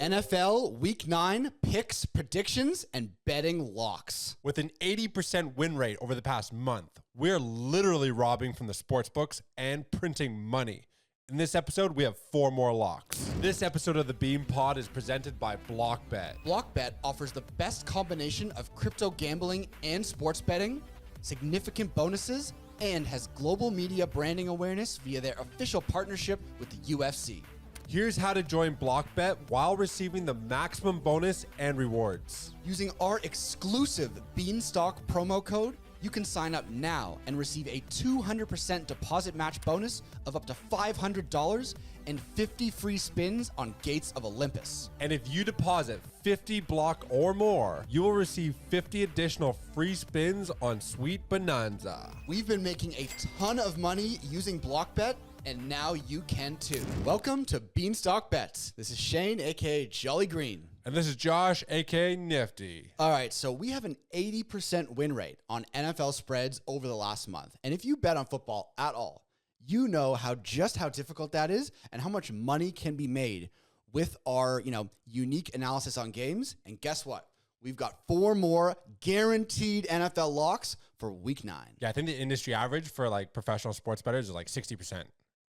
NFL Week 9 picks, predictions, and betting locks. With an 80% win rate over the past month, we're literally robbing from the sports books and printing money. In this episode, we have 4 more locks. This episode of the Beam Pod is presented by BlockBet. BlockBet offers the best combination of crypto gambling and sports betting, significant bonuses, and has global media branding awareness via their official partnership with the UFC. Here's how to join BlockBet while receiving the maximum bonus and rewards. Using our exclusive Beanstock promo code, you can sign up now and receive a 200% deposit match bonus of up to $500 and 50 free spins on Gates of Olympus. And if you deposit 50 block or more, you will receive 50 additional free spins on Sweet Bonanza. We've been making a ton of money using BlockBet, and now you can too. Welcome to Beanstock Bets. This is Shane, aka Jolly Green. And this is Josh, aka Nifty. All right, so we have an 80% win rate on NFL spreads over the last month. And if you bet on football at all, you know how difficult that is and how much money can be made with our, unique analysis on games. And guess what? We've got 4 more guaranteed NFL locks for week 9. Yeah, I think the industry average for like professional sports bettors is like 60%.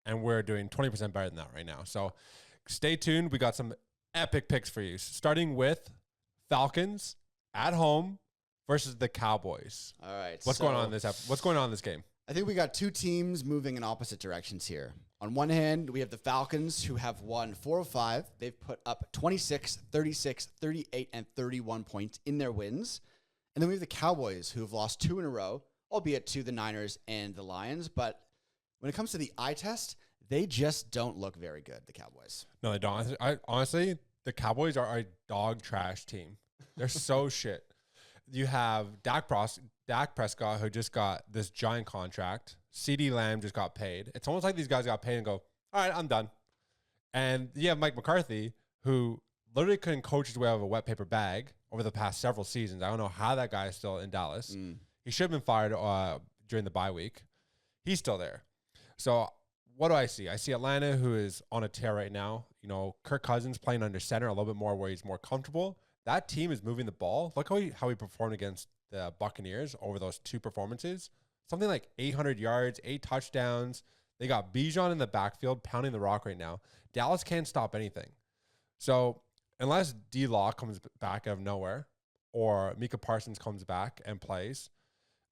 And we're doing 20% better than that right now. So stay tuned. We got some epic picks for you, starting with Falcons at home versus the Cowboys. All right. What's going on in this game? I think we got 2 teams moving in opposite directions here. On one hand, we have the Falcons, who have won 4 of 5. They've put up 26, 36, 38, and 31 points in their wins. And then we have the Cowboys, who have lost 2 in a row, albeit to the Niners and the Lions. But when it comes to the eye test, they just don't look very good, the Cowboys. No, they don't. Honestly, the Cowboys are a dog trash team. They're so shit. You have Dak Prescott, who just got this giant contract. CeeDee Lamb just got paid. It's almost like these guys got paid and go, all right, I'm done. And you have Mike McCarthy, who literally couldn't coach his way out of a wet paper bag over the past several seasons. I don't know how that guy is still in Dallas. He should have been fired during the bye week. He's still there. So what do I see? I see Atlanta, who is on a tear right now. Kirk Cousins playing under center a little bit more where he's more comfortable. That team is moving the ball. Look how he performed against the Buccaneers over those 2 performances. Something like 800 yards, 8 touchdowns. They got Bijan in the backfield pounding the rock right now. Dallas can't stop anything. So unless D-Law comes back out of nowhere or Micah Parsons comes back and plays,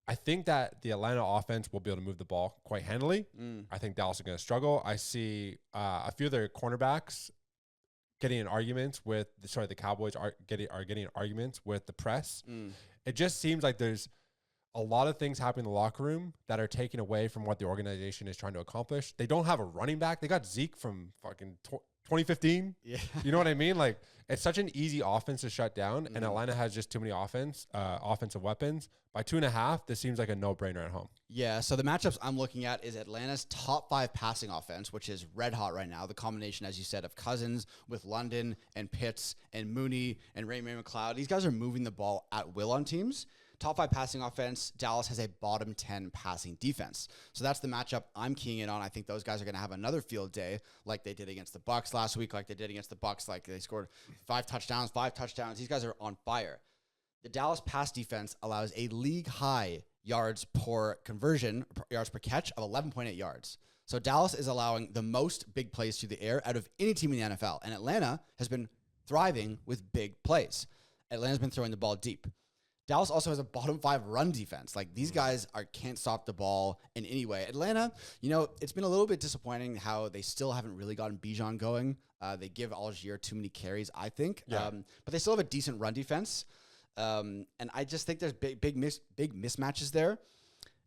I think that the Atlanta offense will be able to move the ball quite handily. I think Dallas is going to struggle. I see a few of their cornerbacks getting in arguments with the Cowboys are getting in arguments with the press. It just seems like there's a lot of things happening in the locker room that are taken away from what the organization is trying to accomplish. They don't have a running back. They got Zeke from fucking 2015. Yeah. You know what I mean? Like, it's such an easy offense to shut down, and Atlanta has just too many offensive weapons. By 2.5, this seems like a no-brainer at home. Yeah, so the matchups I'm looking at is Atlanta's top 5 passing offense, which is red hot right now. The combination, as you said, of Cousins with London and Pitts and Mooney and Ray McLeod. These guys are moving the ball at will on teams. Top 5 passing offense. Dallas has a bottom 10 passing defense. So that's the matchup I'm keying in on. I think those guys are going to have another field day like they did against the Bucs last week, like they did against the Bucs. Like they scored 5 touchdowns. These guys are on fire. The Dallas pass defense allows a league-high yards per catch of 11.8 yards. So Dallas is allowing the most big plays through the air out of any team in the NFL. And Atlanta has been thriving with big plays. Atlanta's been throwing the ball deep. Dallas also has a bottom 5 run defense. Like, these guys can't stop the ball in any way. Atlanta, it's been a little bit disappointing how they still haven't really gotten Bijan going. They give Algier too many carries, I think. Yeah. But they still have a decent run defense. And I just think there's big mismatches there.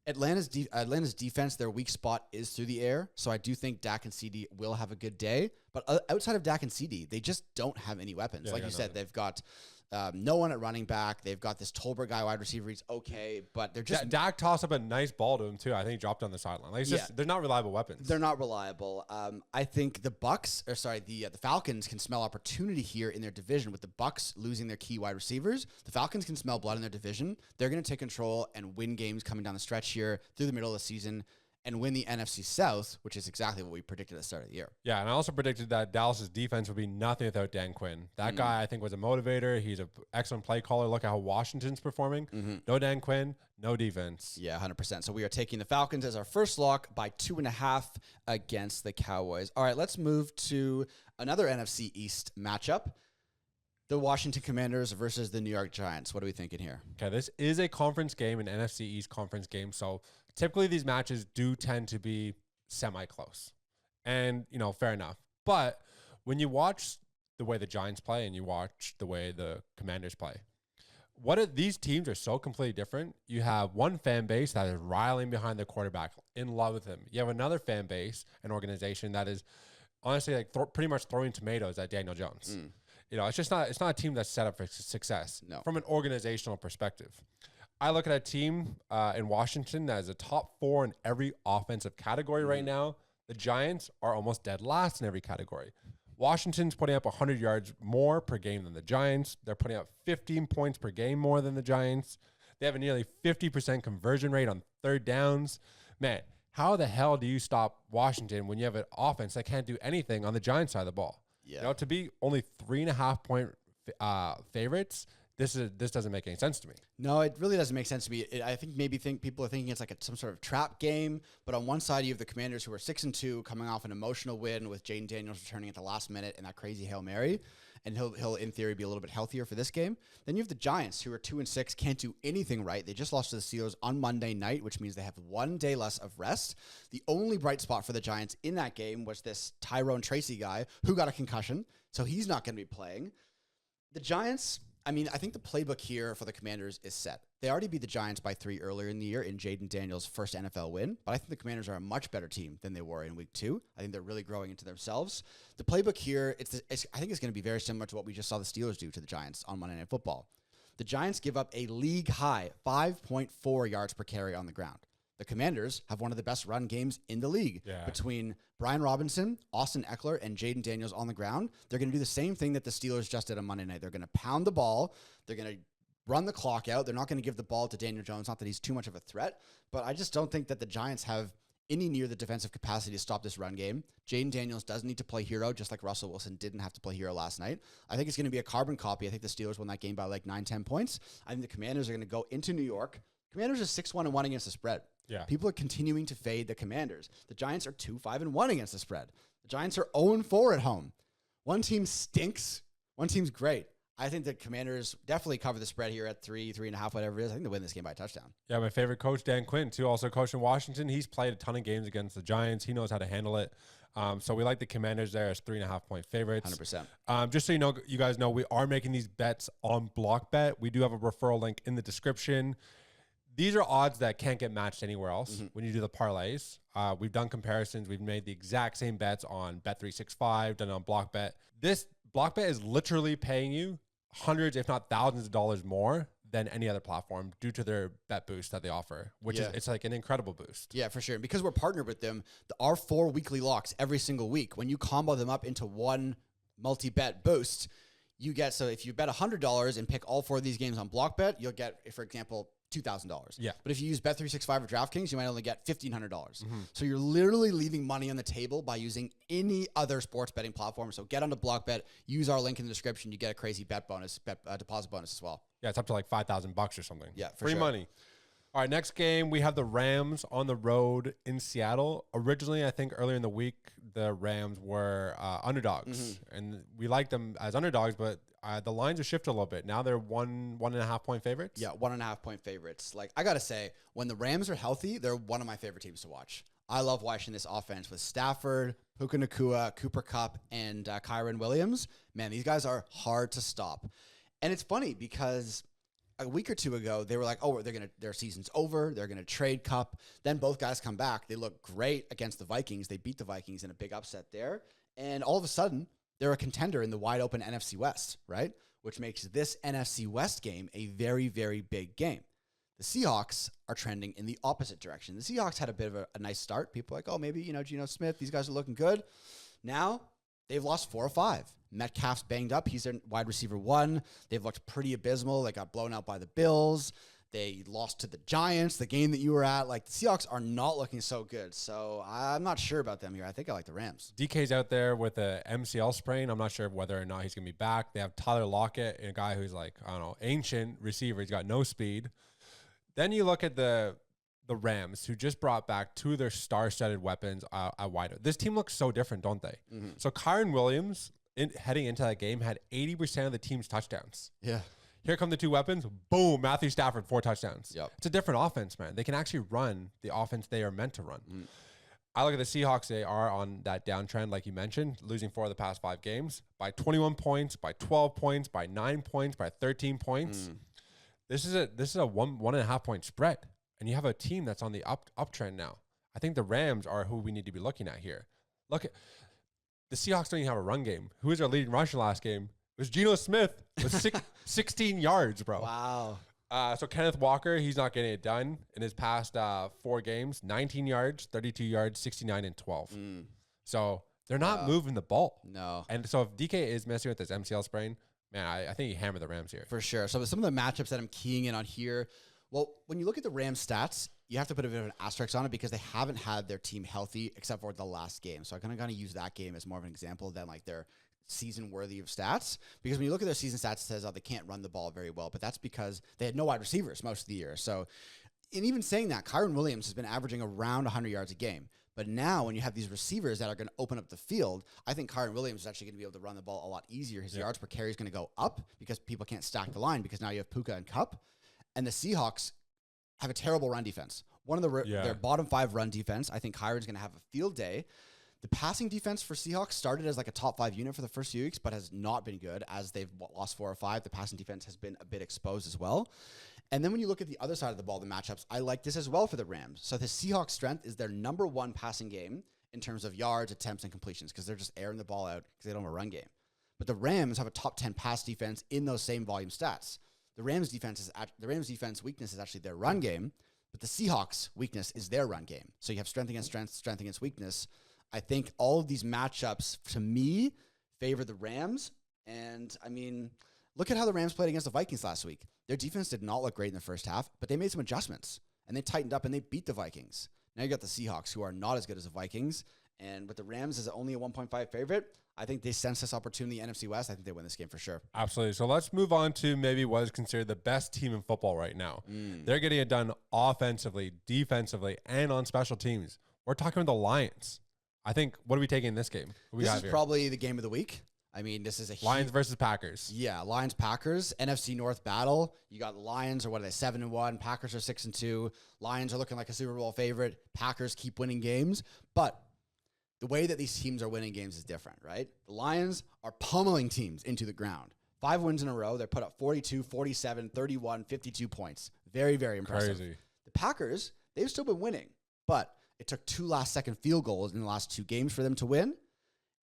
Atlanta's defense, their weak spot is through the air. So I do think Dak and CD will have a good day. But outside of Dak and CD, they just don't have any weapons. Yeah, like you said, they've got no one at running back. They've got this Tolbert guy, wide receiver. He's okay, but they're just... Dak tossed up a nice ball to him, too. I think he dropped on the sideline. Like, they're not reliable weapons. They're not reliable. I think the Falcons can smell opportunity here in their division. With the Bucs losing their key wide receivers, the Falcons can smell blood in their division. They're going to take control and win games coming down the stretch here through the middle of the season. and win the NFC South, which is exactly what we predicted at the start of the year. Yeah, and I also predicted that Dallas's defense would be nothing without Dan Quinn. That guy, I think, was a motivator. He's an excellent play caller. Look at how Washington's performing. No Dan Quinn, no defense. Yeah, 100%. So we are taking the Falcons as our first lock by 2.5 against the Cowboys. All right, let's move to another NFC East matchup. The Washington Commanders versus the New York Giants. What are we thinking here? Okay, this is a conference game, an NFC East conference game. So typically these matches do tend to be semi-close. And, fair enough. But when you watch the way the Giants play and you watch the way the Commanders play, these teams are so completely different. You have one fan base that is riling behind the quarterback, in love with him. You have another fan base, an organization that is honestly like pretty much throwing tomatoes at Daniel Jones. It's not a team that's set up for success from an organizational perspective. I look at a team in Washington that is a top 4 in every offensive category right now. The Giants are almost dead last in every category. Washington's putting up 100 yards more per game than the Giants. They're putting up 15 points per game more than the Giants. They have a nearly 50% conversion rate on third downs. Man, how the hell do you stop Washington when you have an offense that can't do anything on the Giants side of the ball? Yeah. To be only 3.5 point favorites, this doesn't make any sense to me. No, it really doesn't make sense to me. I think people are thinking it's like some sort of trap game. But on one side, you have the Commanders who are 6-2, coming off an emotional win with Jaden Daniels returning at the last minute and that crazy Hail Mary, and he'll in theory be a little bit healthier for this game. Then you have the Giants who are 2-6, can't do anything right. They just lost to the Steelers on Monday night, which means they have 1 day less of rest. The only bright spot for the Giants in that game was this Tyrone Tracy guy who got a concussion, so he's not going to be playing. The Giants, I think the playbook here for the Commanders is set. They already beat the Giants by 3 earlier in the year in Jaden Daniels' first NFL win, but I think the Commanders are a much better team than they were in week 2. I think they're really growing into themselves. The playbook here, I think it's going to be very similar to what we just saw the Steelers do to the Giants on Monday Night Football. The Giants give up a league-high 5.4 yards per carry on the ground. The Commanders have one of the best run games in the league. Between Brian Robinson, Austin Eckler, and Jaden Daniels on the ground. They're going to do the same thing that the Steelers just did on Monday night. They're going to pound the ball. They're going to run the clock out. They're not going to give the ball to Daniel Jones. Not that he's too much of a threat, but I just don't think that the Giants have any near the defensive capacity to stop this run game. Jaden Daniels does need to play hero, just like Russell Wilson didn't have to play hero last night. I think it's going to be a carbon copy. I think the Steelers won that game by like 9-10 points. I think the Commanders are going to go into New York. Commanders are 6-1-1 against the spread. Yeah. People are continuing to fade the Commanders. The Giants are 2-5-1 against the spread. The Giants are 0-4 at home. One team stinks. One team's great. I think the Commanders definitely cover the spread here at 3.5, whatever it is. I think they win this game by a touchdown. Yeah, my favorite coach, Dan Quinn, too, also coached in Washington. He's played a ton of games against the Giants. He knows how to handle it. So we like the Commanders there as 3.5 point favorites. 100%. Just so you guys know, we are making these bets on Block Bet. We do have a referral link in the description. These are odds that can't get matched anywhere else when you do the parlays. We've done comparisons. We've made the exact same bets on Bet365, done on Block Bet. This Block Bet is literally paying you hundreds, if not thousands of dollars more than any other platform due to their bet boost that they offer, which is it's like an incredible boost. Yeah, for sure. And because we're partnered with them, our 4 weekly locks every single week, when you combo them up into one multi-bet boost, you get, so if you bet $100 and pick all 4 of these games on Block Bet, you'll get, for example, $2,000. Yeah. But if you use Bet365 or DraftKings, you might only get $1,500. So you're literally leaving money on the table by using any other sports betting platform. So get onto BlockBet, use our link in the description. You get a crazy bet bonus, deposit bonus as well. Yeah, it's up to like $5,000 or something. Yeah, for free sure. money. All right, next game, we have the Rams on the road in Seattle. Originally, I think earlier in the week, the Rams were underdogs, and we liked them as underdogs, but the lines have shifted a little bit. Now they're 1.5 point favorites. Yeah, 1.5 point favorites. Like, I got to say, when the Rams are healthy, they're one of my favorite teams to watch. I love watching this offense with Stafford, Puka Nacua, Cooper Kupp, and Kyron Williams. Man, these guys are hard to stop. And it's funny because a week or two ago, they were like, oh, their season's over. They're going to trade Kupp. Then both guys come back. They look great against the Vikings. They beat the Vikings in a big upset there. And all of a sudden, they're a contender in the wide open NFC West, right? Which makes this NFC West game a very, very big game. The Seahawks are trending in the opposite direction. The Seahawks had a bit of a nice start. People are like, oh, maybe, Geno Smith, these guys are looking good. Now, they've lost 4 or 5. Metcalf's banged up. He's their wide receiver 1. They've looked pretty abysmal. They got blown out by the Bills. They lost to the Giants, the game that you were at. Like, the Seahawks are not looking so good. So I'm not sure about them here. I think I like the Rams. DK's out there with a MCL sprain. I'm not sure whether or not he's going to be back. They have Tyler Lockett, a guy who's like, I don't know, ancient receiver. He's got no speed. Then you look at the Rams, who just brought back two of their star-studded weapons at wide. This team looks so different, don't they? Mm-hmm. So Kyron Williams, heading into that game, had 80% of the team's touchdowns. Yeah. Here come the two weapons. Boom, Matthew Stafford, 4 touchdowns. Yep. It's a different offense, man. They can actually run the offense they are meant to run. Mm. I look at the Seahawks. They are on that downtrend, like you mentioned, losing 4 of the past 5 games by 21 points, by 12 points, by 9 points, by 13 points. This is a 1.5 point spread. And you have a team that's on the uptrend now. I think the Rams are who we need to be looking at here. Look at the Seahawks don't even have a run game. Who was our leading rusher last game? It was Geno Smith with 16 yards, bro. Wow. So Kenneth Walker, he's not getting it done in his past 4 games. 19 yards, 32 yards, 69 and 12. So they're not moving the ball. No. And so if DK is messing with this MCL sprain, man, I think he hammered the Rams here. For sure. So some of the matchups that I'm keying in on here. Well, when you look at the Rams stats, you have to put a bit of an asterisk on it because they haven't had their team healthy except for the last game. So I'm going to use that game as more of an example than like their season worthy of stats. Because when you look at their season stats, it says they can't run the ball very well. But that's because they had no wide receivers most of the year. So, and even saying that, Kyron Williams has been averaging around 100 yards a game. But now when you have these receivers that are going to open up the field, I think Kyron Williams is actually going to be able to run the ball a lot easier. His yards per carry is going to go up because people can't stack the line because now you have Puka and Kupp. And the Seahawks have a terrible run defense. One of their bottom 5 run defense. I think Kyron's going to have a field day. The passing defense for Seahawks started as like a top 5 unit for the first few weeks, but has not been good as they've lost 4 or 5. The passing defense has been a bit exposed as well. And then when you look at the other side of the ball, the matchups, I like this as well for the Rams. So the Seahawks' strength is their number 1 passing game in terms of yards, attempts, and completions because they're just airing the ball out because they don't have a run game. But the Rams have a top 10 pass defense in those same volume stats. The Rams' defense weakness is actually their run game, but the Seahawks' weakness is their run game. So you have strength against strength, strength against weakness. I think all of these matchups, to me, favor the Rams. And, I mean, look at how the Rams played against the Vikings last week. Their defense did not look great in the first half, but they made some adjustments. And they tightened up and they beat the Vikings. Now you got the Seahawks, who are not as good as the Vikings. And with the Rams as only a 1.5 favorite, I think they sense this opportunity in the NFC West. I think they win this game for sure. Absolutely. So let's move on to maybe what is considered the best team in football right now. They're getting it done offensively, defensively, and on special teams. We're talking about the Lions. I think, what are we taking in this game? This is probably the game of the week. I mean, this is a Lions versus Packers. Yeah, Lions-Packers, NFC North battle. You got the Lions, or what are they, 7-1. Packers are 6-2. Lions are looking like a Super Bowl favorite. Packers keep winning games. But the way that these teams are winning games is different, right? The Lions are pummeling teams into the ground. 5 wins in a row. They're put up 42, 47, 31, 52 points. Very, very impressive. Crazy. The Packers, they've still been winning, but it took 2 last-second field goals in the last 2 games for them to win,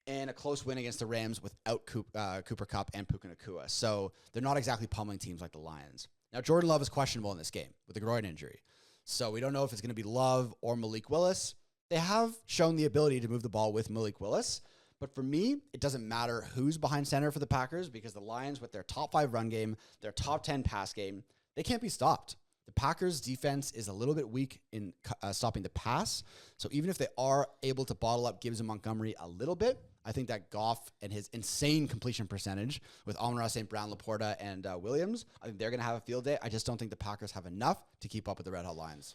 and a close win against the Rams without Cooper Kupp and Puka Nacua. So they're not exactly pummeling teams like the Lions. Now, Jordan Love is questionable in this game with a groin injury. So we don't know if it's going to be Love or Malik Willis. They have shown the ability to move the ball with Malik Willis. But for me, it doesn't matter who's behind center for the Packers because the Lions, with their top 5 run game, their top 10 pass game, they can't be stopped. The Packers' defense is a little bit weak in stopping the pass. So even if they are able to bottle up Gibbs and Montgomery a little bit, I think that Goff and his insane completion percentage with Amon-Ra St. Brown, Laporta, and Williams, I think they're going to have a field day. I just don't think the Packers have enough to keep up with the Red Hot Lions.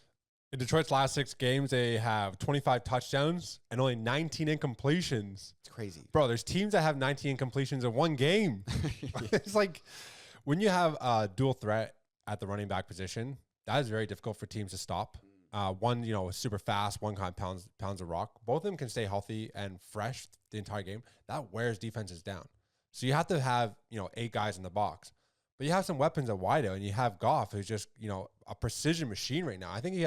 In Detroit's last 6 games, they have 25 touchdowns and only 19 incompletions. It's crazy. Bro, there's teams that have 19 incompletions in one game. It's like when you have a dual threat at the running back position, that is very difficult for teams to stop. One, is super fast. One kind of pounds a rock. Both of them can stay healthy and fresh the entire game. That wears defenses down. So you have to have, 8 guys in the box. But you have some weapons at wideout, and you have Goff, who's just, a precision machine right now. I think he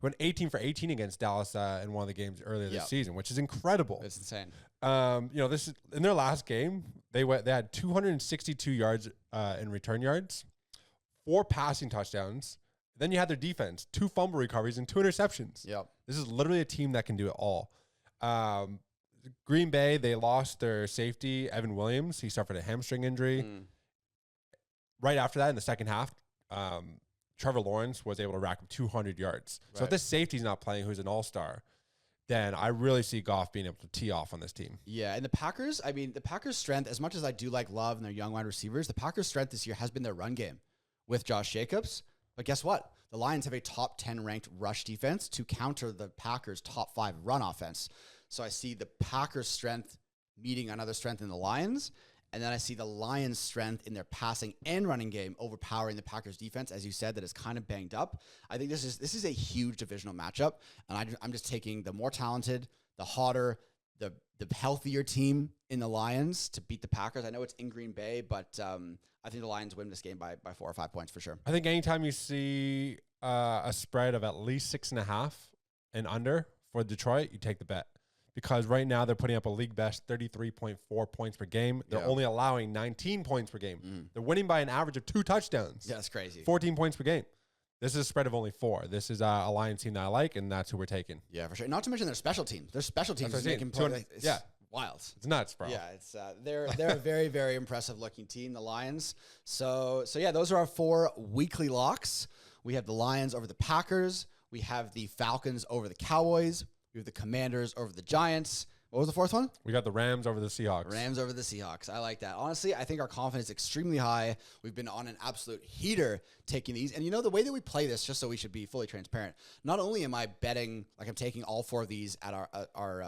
went 18 for 18 against Dallas in one of the games earlier this season, which is incredible. It's insane. This is in their last game. They had 262 yards in return yards, 4 passing touchdowns. Then you had their defense, 2 fumble recoveries and 2 interceptions. Yep. This is literally a team that can do it all. Green Bay, they lost their safety, Evan Williams. He suffered a hamstring injury. Right after that, in the second half, Trevor Lawrence was able to rack up 200 yards. So if this safety's not playing, who's an all-star, then I really see Goff being able to tee off on this team. Yeah, and the Packers, I mean, the Packers' strength, as much as I do like Love and their young wide receivers, the Packers' strength this year has been their run game with Josh Jacobs. But guess what? The Lions have a top 10 ranked rush defense to counter the Packers' top 5 run offense. So I see the Packers' strength meeting another strength in the Lions. And then I see the Lions' strength in their passing and running game overpowering the Packers' defense, as you said, that is kind of banged up. I think this is a huge divisional matchup, and I'm just taking the more talented, the hotter, the healthier team in the Lions to beat the Packers. I know it's in Green Bay, but I think the Lions win this game by 4 or 5 points for sure. I think anytime you see a spread of at least 6.5 and under for Detroit, you take the bet. Because right now they're putting up a league best 33.4 points per game. They're only allowing 19 points per game. They're winning by an average of 2 touchdowns. Yeah, that's crazy. 14 points per game. This is a spread of only 4. This is a Lions team that I like, and that's who we're taking. Yeah, for sure. Not to mention their special teams. Their special teams is making play. It's wild. It's nuts, bro. Yeah, it's they're a very, very impressive looking team, the Lions. So yeah, those are our 4 weekly locks. We have the Lions over the Packers. We have the Falcons over the Cowboys. We have the Commanders over the Giants. What was the 4th one? We got the Rams over the Seahawks. Rams over the Seahawks. I like that. Honestly, I think our confidence is extremely high. We've been on an absolute heater taking these. And the way that we play this, just so we should be fully transparent, not only am I betting, like I'm taking all 4 of these at our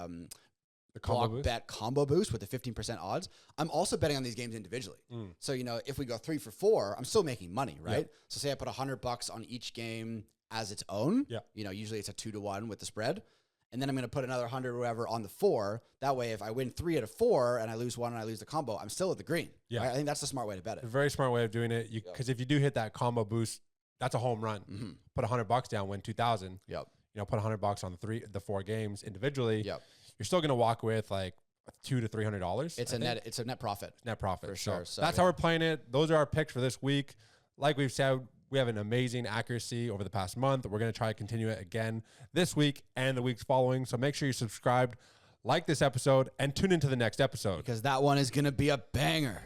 the combo bet combo boost with the 15% odds, I'm also betting on these games individually. So, if we go 3 for 4, I'm still making money, right? Yep. So say I put $100 on each game as its own. Yeah. Usually it's a 2-to-1 with the spread. And then I'm going to put another 100 or whatever on the 4. That way, if I win 3 out of 4 and I lose 1 and I lose the combo, I'm still at the green. Yeah. Right? I think that's the smart way to bet it. A very smart way of doing it. Because if you do hit that combo boost, that's a home run. Put $100 down, win 2,000. Yep. Put $100 on the 4 games individually. Yep. You're still going to walk with like $200 to $300. It's a net profit. Net profit. For sure. So that's how we're playing it. Those are our picks for this week. Like we've said, we have an amazing accuracy over the past month. We're going to try to continue it again this week and the weeks following. So make sure you subscribe, like this episode, and tune into the next episode. Because that one is going to be a banger.